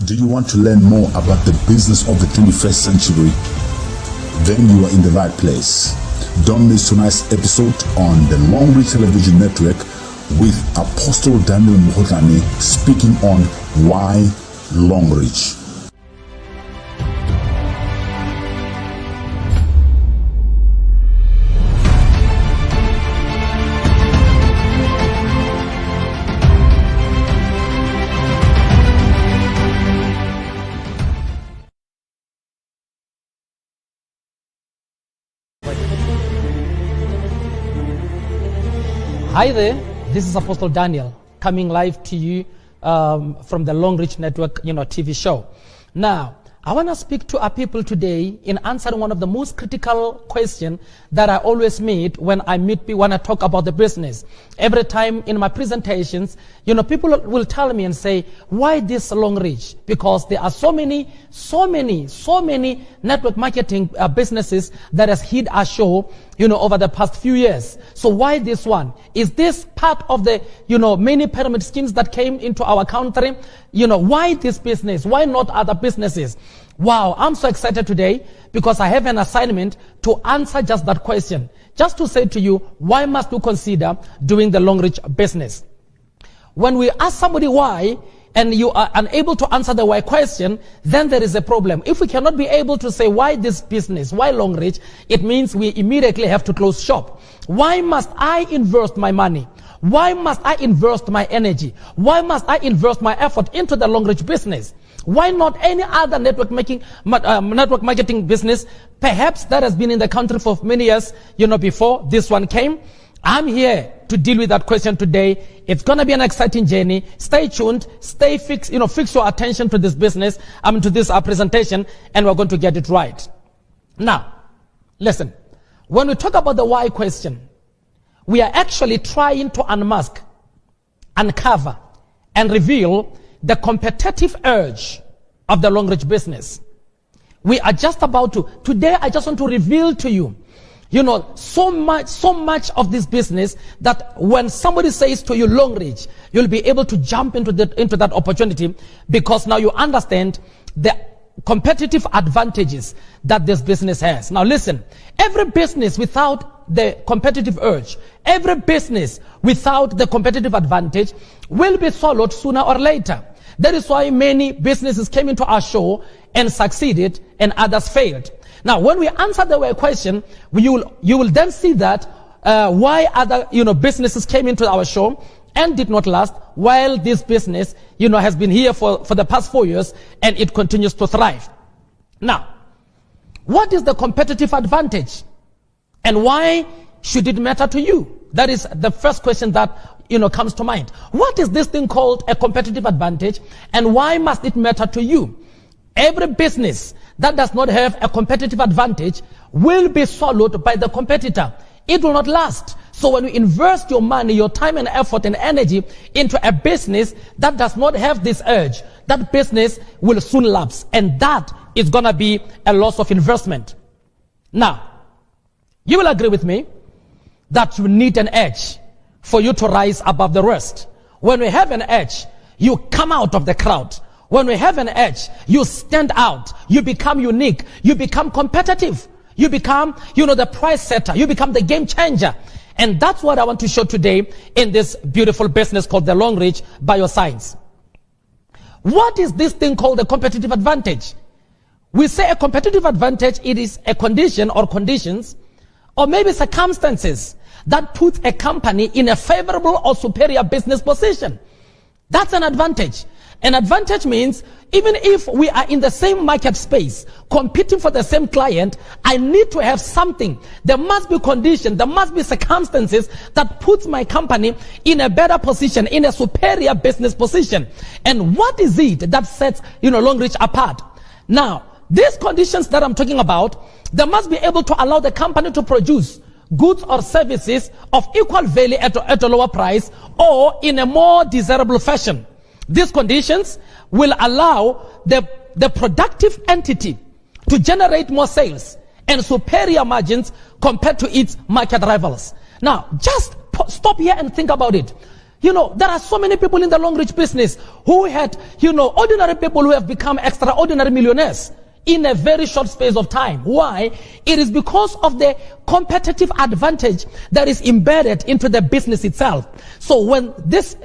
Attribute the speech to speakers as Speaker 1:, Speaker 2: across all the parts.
Speaker 1: Do you want to learn more about the business of the 21st century? Then you are in the right place. Don't miss tonight's episode on the Longrich Television Network with Apostle Daniel Muhotani speaking on why Longrich.
Speaker 2: Hi there, this is Apostle Daniel coming live to you from the Longrich Network, TV show. Now, I want to speak to our people today in answering one of the most critical questions that I always meet when I talk about the business. Every time in my presentations, people will tell me and say, why this Longrich? Because there are so many network marketing businesses that has hit our show, over the past few years. So why this one? Is this part of the, many pyramid schemes that came into our country? Why this business? Why not other businesses? Wow, I'm so excited today because I have an assignment to answer just that question. Just to say to you, why must you consider doing the Longrich business? When we ask somebody why, and you are unable to answer the why question, then there is a problem. If we cannot be able to say why this business, why Longrich, it means we immediately have to close shop. Why must I invest my money? Why must I invest my energy? Why must I invest my effort into the Longrich business? Why not any other network marketing business, perhaps that has been in the country for many years, before this one came? I'm here to deal with that question today. It's going to be an exciting journey. Stay tuned, stay fixed, fix your attention to this business, to this presentation, and we're going to get it right. Now, listen, when we talk about the why question, we are actually trying to unmask, uncover, and reveal the competitive urge of the Longrich business. We are just about to, today I just want to reveal to you, so much of this business that when somebody says to you Longrich, you'll be able to jump into that opportunity because now you understand the competitive advantages that this business has. Now listen, every business without the competitive urge, every business without the competitive advantage will be swallowed sooner or later. That is why many businesses came into our show and succeeded and others failed. Now, when we answer the why question, you will then see that why other businesses came into our show and did not last, while this business has been here for the past 4 years and it continues to thrive. Now, what is the competitive advantage, and why should it matter to you? That is the first question that comes to mind. What is this thing called a competitive advantage, and why must it matter to you? Every business that does not have a competitive advantage will be swallowed by the competitor. It will not last. So when you invest your money, your time and effort and energy into a business that does not have this urge, that business will soon lapse, and that is going to be a loss of investment. Now, you will agree with me that you need an edge for you to rise above the rest. When we have an edge, you come out of the crowd. When we have an edge, you stand out, you become unique, you become competitive, you become, the price setter, you become the game changer. And that's what I want to show today in this beautiful business called the Longrich Bioscience. What is this thing called the competitive advantage? We say a competitive advantage, it is a condition or conditions, or maybe circumstances that puts a company in a favorable or superior business position. That's an advantage. An advantage means even if we are in the same market space, competing for the same client, I need to have something. There must be conditions, there must be circumstances that puts my company in a better position, in a superior business position. And what is it that sets, Longrich apart? Now, these conditions that I'm talking about, they must be able to allow the company to produce goods or services of equal value at a lower price or in a more desirable fashion. These conditions will allow the productive entity to generate more sales and superior margins compared to its market rivals. Now, just stop here and think about it. You know, there are so many people in the Longrich business who had, ordinary people who have become extraordinary millionaires in a very short space of time. Why? It is because of the competitive advantage that is embedded into the business itself. So when this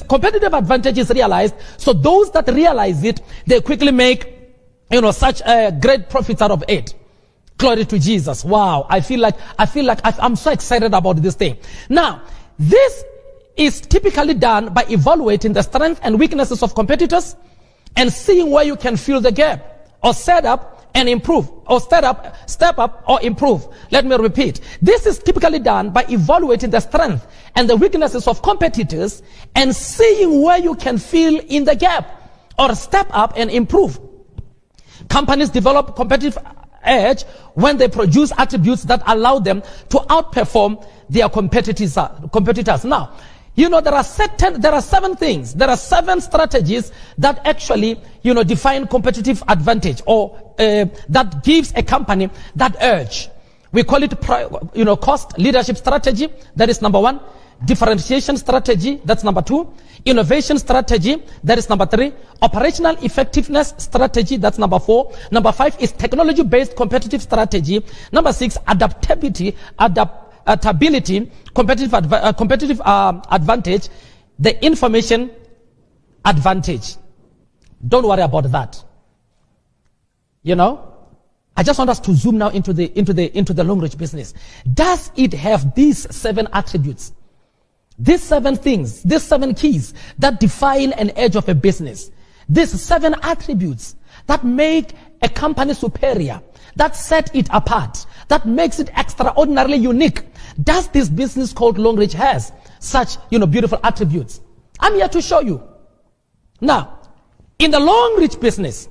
Speaker 2: competitive advantage is realized, so those that realize it, they quickly make, such a great profits out of it. Glory to Jesus. Wow. I feel like I'm so excited about this thing. Now, this is typically done by evaluating the strengths and weaknesses of competitors and seeing where you can fill the gap or set up and improve, or step up or improve. Let me repeat. This is typically done by evaluating the strengths and the weaknesses of competitors and seeing where you can fill in the gap or step up and improve. Companies develop competitive edge when they produce attributes that allow them to outperform their competitors. Now, there are 7 things. There are 7 strategies that actually, define competitive advantage, or that gives a company that edge. We call it, cost leadership strategy. That is number 1. Differentiation strategy. That's number 2. Innovation strategy. That is number 3. Operational effectiveness strategy. That's number 4. Number 5 is technology-based competitive strategy. Number 6, adaptability, competitive advantage, the information advantage. Don't worry about that. I just want us to zoom now into the Longrich business. Does it have these 7 attributes? These 7 things, these 7 keys that define an edge of a business. These 7 attributes that make a company superior, that set it apart, that makes it extraordinarily unique. Does this business called Longrich has such, beautiful attributes? I'm here to show you. Now, in the Longrich business,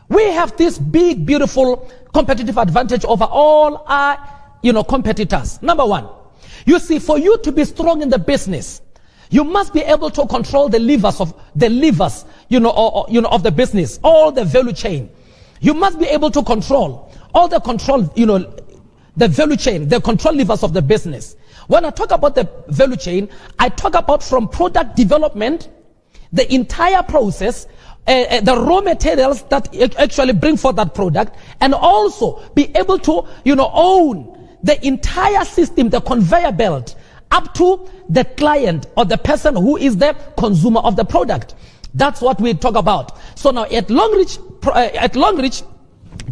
Speaker 2: we have this big, beautiful competitive advantage over all our, competitors. Number 1, you see, for you to be strong in the business, you must be able to control the levers of the business, all the value chain. You must be able to control all the the value chain, the control levers of the business. When I talk about the value chain, I talk about from product development, the entire process, the raw materials that actually bring forth that product, and also be able to, own the entire system, the conveyor belt, up to the client or the person who is the consumer of the product. That's what we talk about. So now at Longrich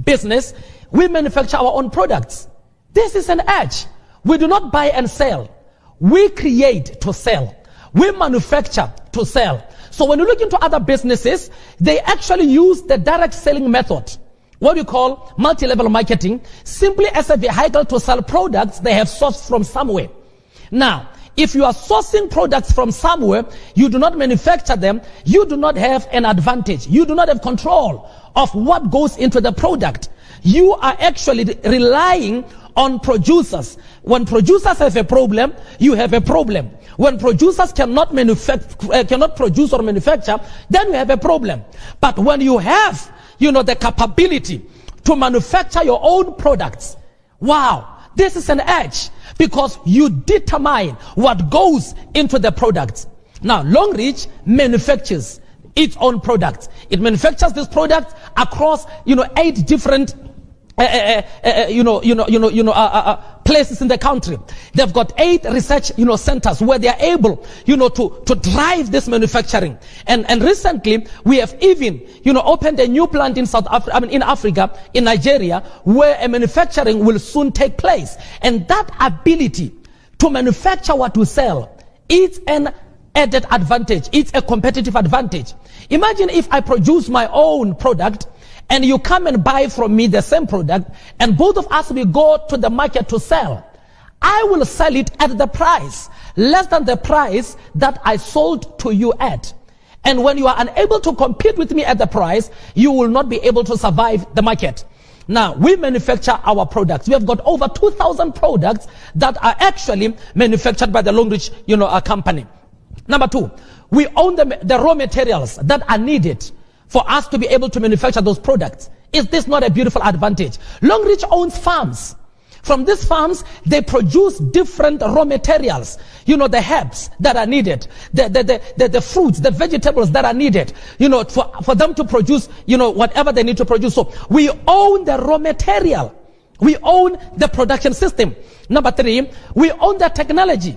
Speaker 2: business, we manufacture our own products. This is an edge. We do not buy and sell. We create to sell. We manufacture to sell. So when you look into other businesses, they actually use the direct selling method, what we call multi-level marketing, simply as a vehicle to sell products they have sourced from somewhere. Now, if you are sourcing products from somewhere, you do not manufacture them, you do not have an advantage. You do not have control of what goes into the product. You are actually relying on producers. When producers have a problem, you have a problem. When producers cannot produce or manufacture, then you have a problem. But when you have, the capability to manufacture your own products, wow, this is an edge, because you determine what goes into the products. Now, Longrich manufactures its own products. It manufactures this product across, 8 different places in the country. They've got 8 research, centers where they are able, to drive this manufacturing. And recently we have even, opened a new plant in in Africa, in Nigeria, where a manufacturing will soon take place. And that ability to manufacture what we sell, it's an added advantage. It's a competitive advantage. Imagine if I produce my own product and you come and buy from me the same product, and both of us will go to the market to sell. I will sell it at the price less than the price that I sold to you at. And when you are unable to compete with me at the price, you will not be able to survive the market. Now, we manufacture our products. We have got over 2,000 products that are actually manufactured by the Longrich, company. Number 2, we own the raw materials that are needed for us to be able to manufacture those products. Is this not a beautiful advantage? Longrich owns farms From these farms, they produce different raw materials. You know, the herbs that are needed, the fruits, the vegetables that are needed, you know, for them to produce, you know, whatever they need to produce. So we own the raw material. We own the production system. Number 3, we own the technology.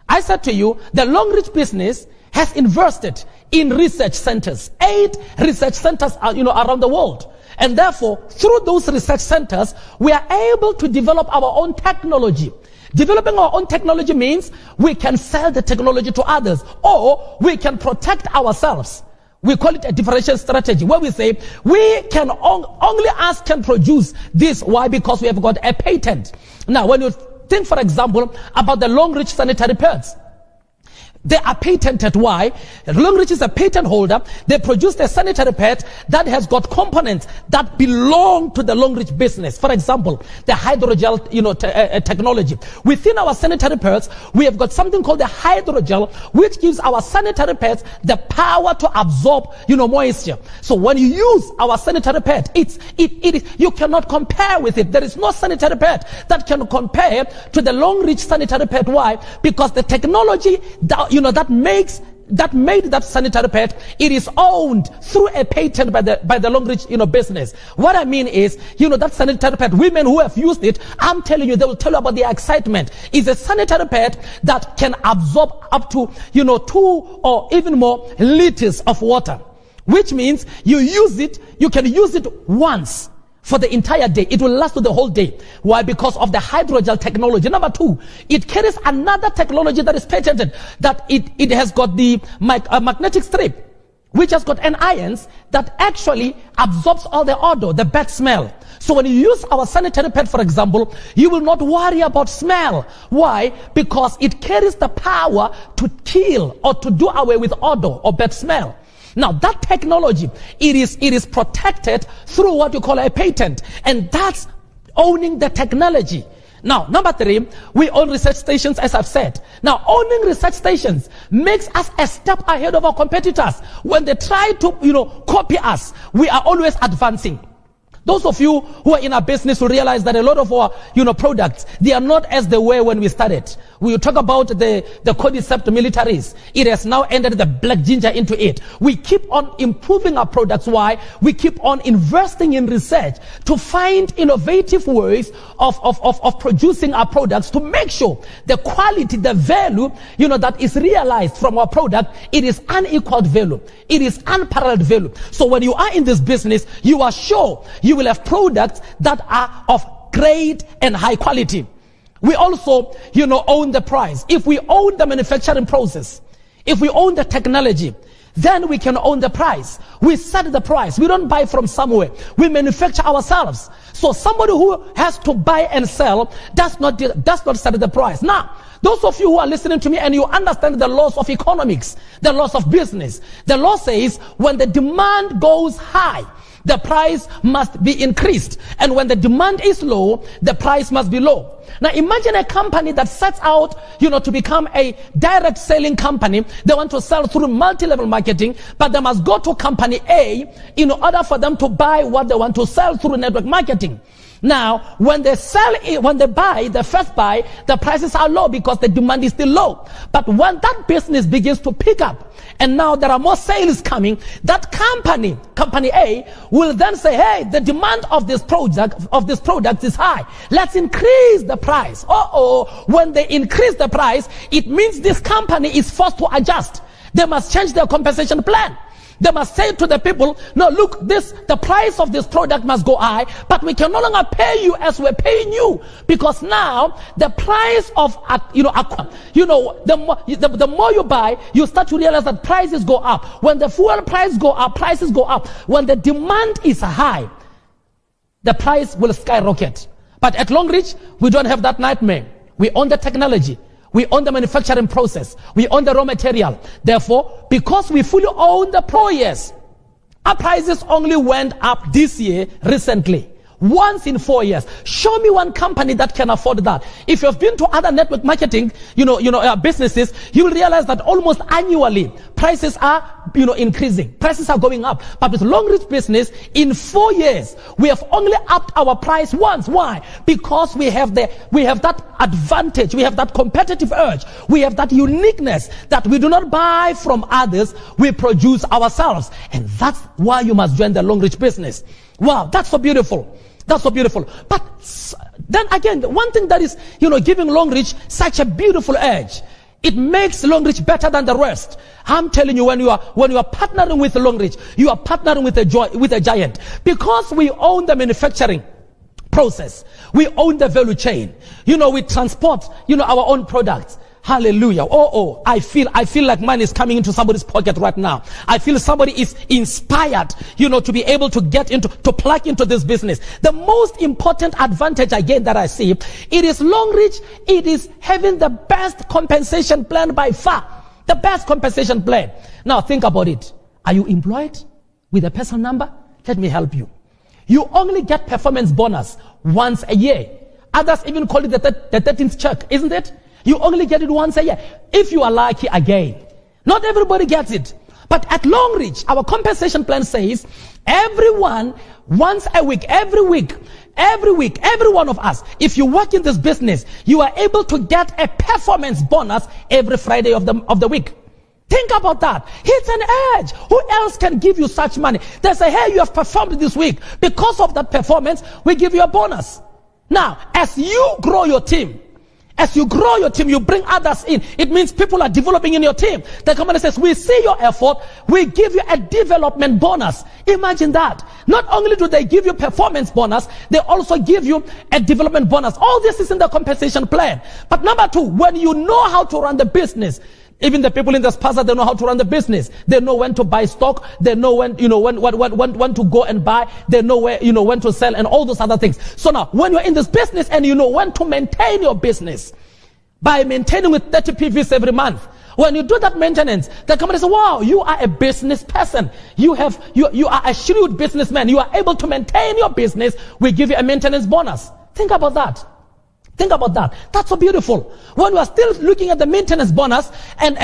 Speaker 2: I said to you, the Longrich business has invested in research centers. 8 research centers are, you know, around the world. And therefore, through those research centers, we are able to develop our own technology. Developing our own technology means we can sell the technology to others, or we can protect ourselves. We call it a differential strategy, where we say we can only us can produce this. Why? Because we have got a patent. Now, when you think, for example, about the Longrich sanitary pads, they are patented. Why? Longrich is a patent holder. They produced a sanitary pad that has got components that belong to the Longrich business. For example, the hydrogel, you know, technology. Within our sanitary pads, we have got something called the hydrogel, which gives our sanitary pads the power to absorb, you know, moisture. So when you use our sanitary pad, you cannot compare with it. There is no sanitary pad that can compare to the Longrich sanitary pad. Why? Because the technology that, you know, that made that sanitary pad, it is owned through a patent by the Longrich, you know, business. What I mean is, you know, that sanitary pad, women who have used it, I'm telling you, they will tell you about the excitement. It's a sanitary pad that can absorb up to, you know, 2 or even more liters of water, which means you can use it once for the entire day. It will last the whole day. Why? Because of the hydrogel technology. Number 2, it carries another technology that is patented, that it has got the magnetic strip, which has got an ions that actually absorbs all the odor, the bad smell. So when you use our sanitary pad, for example, you will not worry about smell. Why? Because it carries the power to kill or to do away with odor or bad smell. Now that technology, it is protected through what you call a patent, and that's owning the technology. Now, number 3, we own research stations, as I've said. Now, owning research stations makes us a step ahead of our competitors. When they try to, you know, copy us, we are always advancing. Those of you who are in our business will realize that a lot of our, you know, products, they are not as they were when we started. We talk about the Cordyceps militaris. It has now entered the black ginger into it. We keep on improving our products. Why? We keep on investing in research to find innovative ways of producing our products, to make sure the quality, the value, you know, that is realized from our product, it is unequaled value. It is unparalleled value. So when you are in this business, you are sure you will have products that are of great and high quality. We also, you know, own the price. If we own the manufacturing process, if we own the technology, then we can own the price. We set the price. We don't buy from somewhere. We manufacture ourselves. So somebody who has to buy and sell does not set the price. Now, those of you who are listening to me and you understand the laws of economics, the laws of business, the law says when the demand goes high, the price must be increased. And when the demand is low, the price must be low. Now imagine a company that sets out, you know, to become a direct selling company. They want to sell through multi-level marketing, but they must go to company A in order for them to buy what they want to sell through network marketing. Now, when they buy, the first buy, the prices are low because the demand is still low. But when that business begins to pick up, and now there are more sales coming, that company A, will then say, hey, the demand of this product is high. Let's increase the price. When they increase the price, it means this company is forced to adjust. They must change their compensation plan. They must say to the people, no, look, the price of this product must go high, but we can no longer pay you as we're paying you, because now the price of, the more you buy, you start to realize that prices go up. When the fuel price go up, prices go up. When the demand is high, the price will skyrocket. But at Longrich, we don't have that nightmare. We own the technology. We own the manufacturing process. We own the raw material. Therefore, because we fully own the process, our prices only went up this year recently. once in 4 years. Show me one company that can afford that. If you've been to other network marketing, businesses, you will realize that almost annually prices are, increasing. Prices are going up. But with Longrich business, in 4 years, we have only upped our price once. Why? Because we have that advantage. We have that competitive edge. We have that uniqueness that we do not buy from others. We produce ourselves. And that's why you must join the Longrich business. Wow, that's so beautiful. That's so beautiful. But then again, one thing that is, giving Longrich such a beautiful edge, it makes Longrich better than the rest. I'm telling you, when you are partnering with Longrich, you are partnering with a giant, because we own the manufacturing process. We own the value chain. We transport, our own products. Hallelujah. I feel like money is coming into somebody's pocket right now. I feel somebody is inspired, to be able to to plug into this business. The most important advantage again that I see, it is Longrich. It is having the best compensation plan by far. The best compensation plan. Now think about it. Are you employed with a personal number? Let me help you. You only get performance bonus once a year. Others even call it the 13th check, isn't it? You only get it once a year. If you are lucky again. Not everybody gets it. But at Longrich, our compensation plan says everyone once a week, every week, every one of us, if you work in this business, you are able to get a performance bonus every Friday of the week. Think about that. It's an edge. Who else can give you such money? They say, hey, you have performed this week. Because of that performance, we give you a bonus. Now, as you grow your team, you bring others in. It means people are developing in your team. The company says, we see your effort, we give you a development bonus. Imagine that. Not only do they give you performance bonus, they also give you a development bonus. All this is in the compensation plan. But number two, when you know how to run the business, even the people in the spaza, they know how to run the business. They know when to buy stock. They know when to go and buy. They know where, when to sell and all those other things. So now, when you're in this business and you know when to maintain your business by maintaining with 30 PVs every month, when you do that maintenance, the company says, wow, you are a business person. You are a shrewd businessman. You are able to maintain your business. We give you a maintenance bonus. Think about that. Think about that. That's so beautiful. When we are still looking at the maintenance bonus, and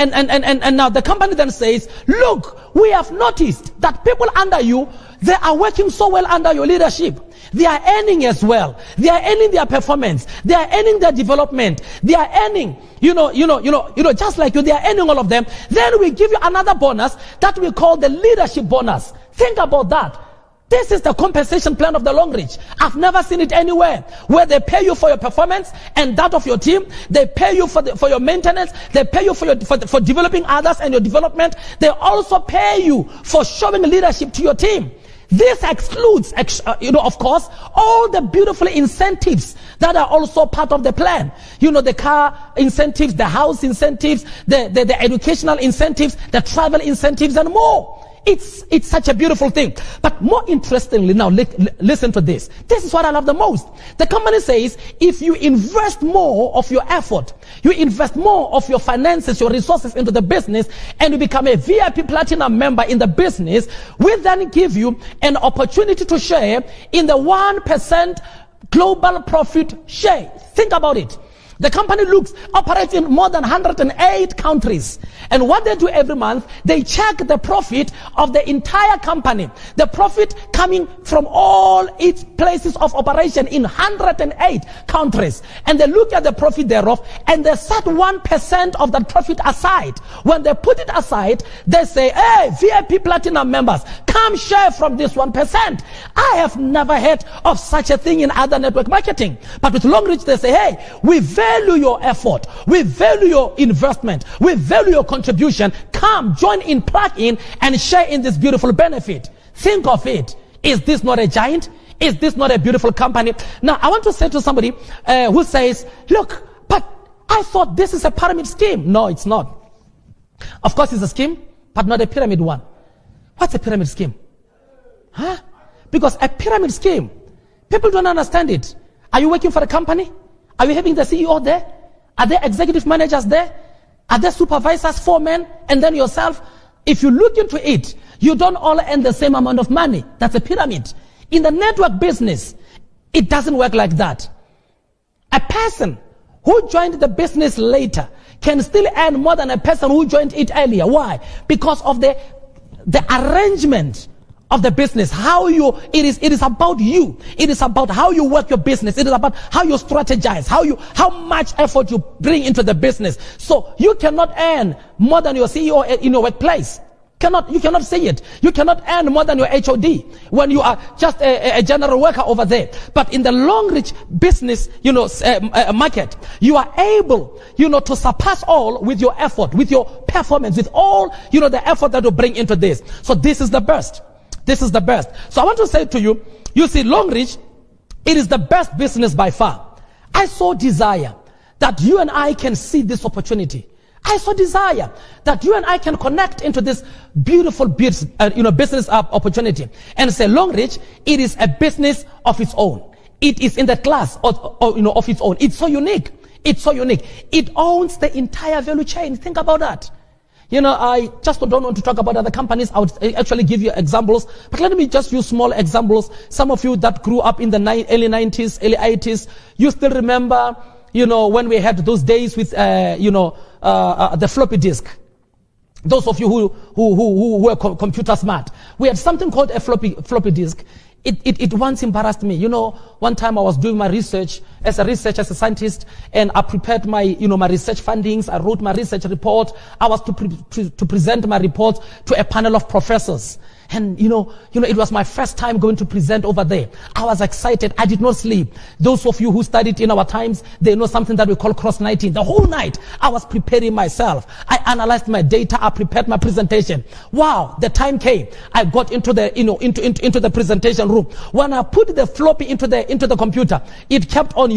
Speaker 2: now the company then says, look, we have noticed that people under you, they are working so well under your leadership. They are earning as well. They are earning their performance. They are earning their development. They are earning, just like you, they are earning all of them. Then we give you another bonus that we call the leadership bonus. Think about that. This is the compensation plan of the Longrich. I've never seen it anywhere where they pay you for your performance and that of your team. They pay you for your maintenance. They pay you for developing others and your development. They also pay you for showing leadership to your team. This excludes, of course, all the beautiful incentives that are also part of the plan. The car incentives, the house incentives, the educational incentives, the travel incentives, and more. It's such a beautiful thing. But more interestingly, now listen to this. This is what I love the most. The company says, if you invest more of your effort, you invest more of your finances, your resources into the business, and you become a VIP Platinum member in the business, we then give you an opportunity to share in the 1% global profit share. Think about it. The company operates in more than 108 countries. And what they do every month, they check the profit of the entire company. The profit coming from all its places of operation in 108 countries. And they look at the profit thereof and they set 1% of that profit aside. When they put it aside, they say, hey, VIP Platinum members, come share from this 1%. I have never heard of such a thing in other network marketing. But with Longrich, they say, hey, we value your effort. We value your investment. We value your contribution. Come, join in, plug in, and share in this beautiful benefit. Think of it. Is this not a giant? Is this not a beautiful company? Now, I want to say to somebody who says, look, but I thought this is a pyramid scheme. No, it's not. Of course, it's a scheme, but not a pyramid one. What's a pyramid scheme? Huh? Because a pyramid scheme, people don't understand it. Are you working for a company? Are you having the CEO there? Are there executive managers there? Are there supervisors, foremen, and then yourself? If you look into it, you don't all earn the same amount of money. That's a pyramid. In the network business, It doesn't work like that. A person who joined the business later can still earn more than a person who joined it earlier. Why? Because of the arrangement of the business. It is about you. It is about how you work your business. It is about how you strategize, how much effort you bring into the business. So you cannot earn more than your CEO in your workplace. You cannot say it. You cannot earn more than your HOD when you are just a general worker over there. But in the Longrich business, market, you are able, to surpass all with your effort, with your performance, with all, the effort that you bring into this. So this is the best. This is the best. So I want to say to you, you see, Longrich, it is the best business by far. I so desire that you and I can see this opportunity. I so desire that you and I can connect into this beautiful business opportunity and say, Longrich, it is a business of its own. It is in the class of its own. It's so unique. It's so unique. It owns the entire value chain. Think about that. I just don't want to talk about other companies. I would actually give you examples, but let me just use small examples. Some of you that grew up in the early 90s, early 80s, you still remember, when we had those days with, the floppy disk. Those of you who were computer smart, we had something called a floppy disk. It once embarrassed me. One time I was doing my research as a scientist, and I prepared my, my research findings. I wrote my research report. I was to present my report to a panel of professors. And, it was my first time going to present over there. I was excited. I did not sleep. Those of you who studied in our times, they know something that we call cross-nighting. The whole night, I was preparing myself. I analyzed my data. I prepared my presentation. Wow, the time came. I got into the, into the presentation room. When I put the floppy into the computer, it kept on,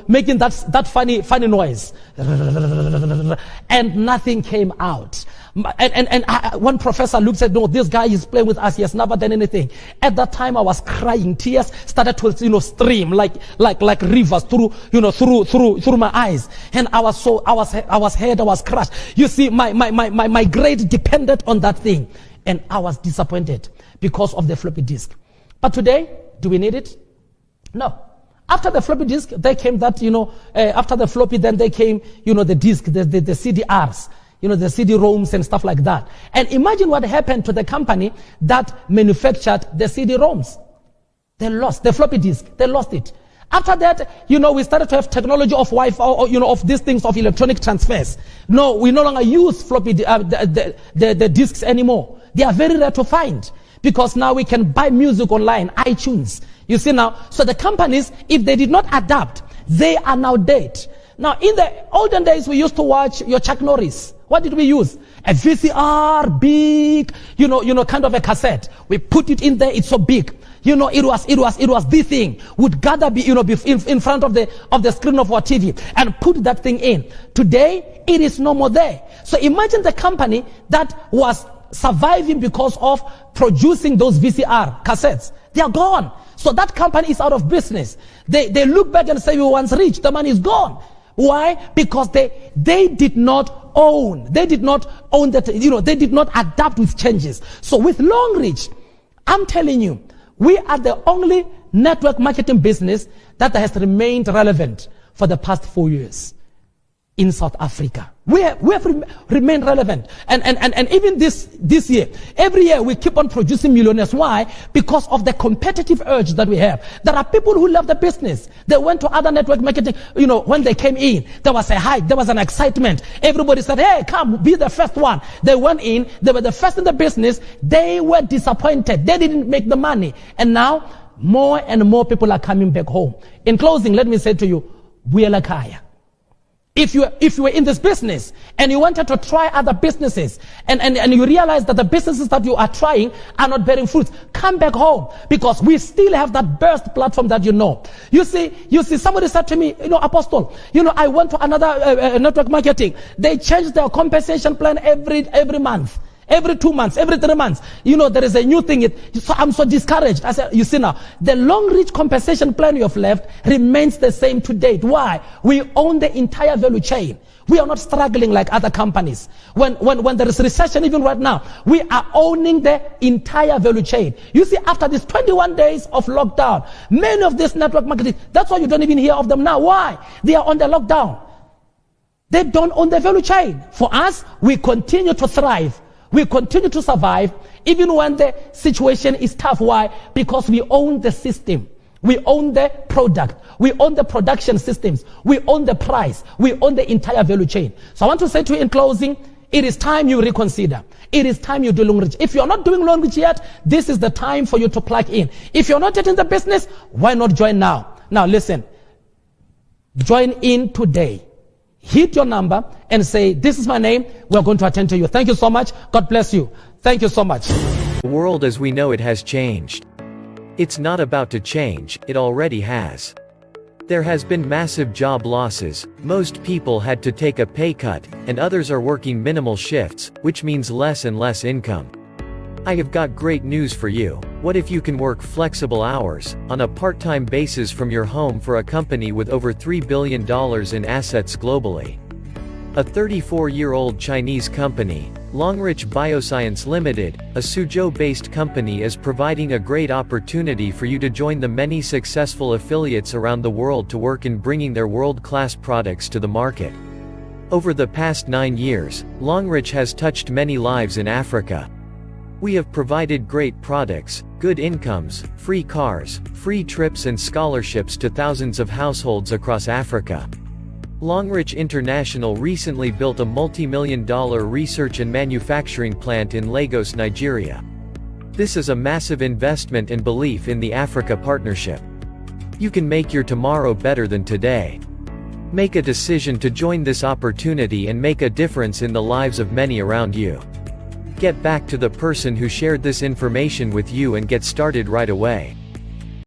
Speaker 2: making that funny noise. And nothing came out. And one professor looked at, no, this guy is playing with us. He has never done anything. At that time, I was crying. Tears started to, stream like rivers through my eyes. And I was crushed. You see, my grade depended on that thing. And I was disappointed because of the floppy disk. But today, do we need it? No. After the floppy disk, they came that, after the floppy, then they came, the disk, the CDRs. The CD-ROMs and stuff like that. And imagine what happened to the company that manufactured the CD-ROMs. They lost the floppy disk. They lost it. After that, we started to have technology of Wi-Fi, of these things, of electronic transfers. No, we no longer use floppy the disks anymore. They are very rare to find because now we can buy music online, iTunes. You see now, so the companies, if they did not adapt, they are now dead. Now, in the olden days, we used to watch your Chuck Norris. What did we use? A VCR, big, kind of a cassette. We put it in there. It's so big. It was the thing. Would gather be in front of the screen of our TV and put that thing in. Today, it is no more there. So imagine the company that was surviving because of producing those VCR cassettes. They are gone. So that company is out of business. They look back and say, we once rich. The money is gone. Why? Because they did not own. They did not own that, they did not adapt with changes. So with Longrich, I'm telling you, we are the only network marketing business that has remained relevant for the past 4 years in South Africa. We have remained relevant. And even this year, every year we keep on producing millionaires. Why? Because of the competitive urge that we have. There are people who love the business. They went to other network marketing, when they came in, there was a hype, there was an excitement. Everybody said, hey, come, be the first one. They went in, they were the first in the business. They were disappointed. They didn't make the money. And now, more and more people are coming back home. In closing, let me say to you, we are like Kaya. If you were in this business and you wanted to try other businesses and you realize that the businesses that you are trying are not bearing fruit, come back home because we still have that burst platform that you know. You see, somebody said to me, Apostle, I went to another network marketing. They changed their compensation plan every month. Every 2 months, every 3 months, there is a new thing. So I'm so discouraged. I said, you see now, the Longrich compensation plan you have left remains the same to date. Why? We own the entire value chain. We are not struggling like other companies. When there is recession, even right now, we are owning the entire value chain. You see, after these 21 days of lockdown, many of these network marketing, that's why you don't even hear of them now. Why? They are on the lockdown. They don't own the value chain. For us, we continue to thrive. We continue to survive, even when the situation is tough. Why? Because we own the system. We own the product. We own the production systems. We own the price. We own the entire value chain. So I want to say to you in closing, it is time you reconsider. It is time you do Longrich. If you're not doing Longrich yet, this is the time for you to plug in. If you're not yet in the business, why not join now? Now listen, join in today. Hit your number and say, this is my name. We're going to attend to you. Thank you so much. God bless you. Thank you so much.
Speaker 3: The world as we know it has changed. It's not about to change, it already has. There has been massive job losses, most people had to take a pay cut, and others are working minimal shifts, which means less and less income. I have got great news for you. What if you can work flexible hours, on a part-time basis from your home for a company with over $3 billion in assets globally? A 34-year-old Chinese company, Longrich Bioscience Limited, a Suzhou-based company, is providing a great opportunity for you to join the many successful affiliates around the world to work in bringing their world-class products to the market. Over the past 9 years, Longrich has touched many lives in Africa. We have provided great products, good incomes, free cars, free trips and scholarships to thousands of households across Africa. Longrich International recently built a multi-million-dollar research and manufacturing plant in Lagos, Nigeria. This is a massive investment and belief in the Africa partnership. You can make your tomorrow better than today. Make a decision to join this opportunity and make a difference in the lives of many around you. Get back to the person who shared this information with you and get started right away.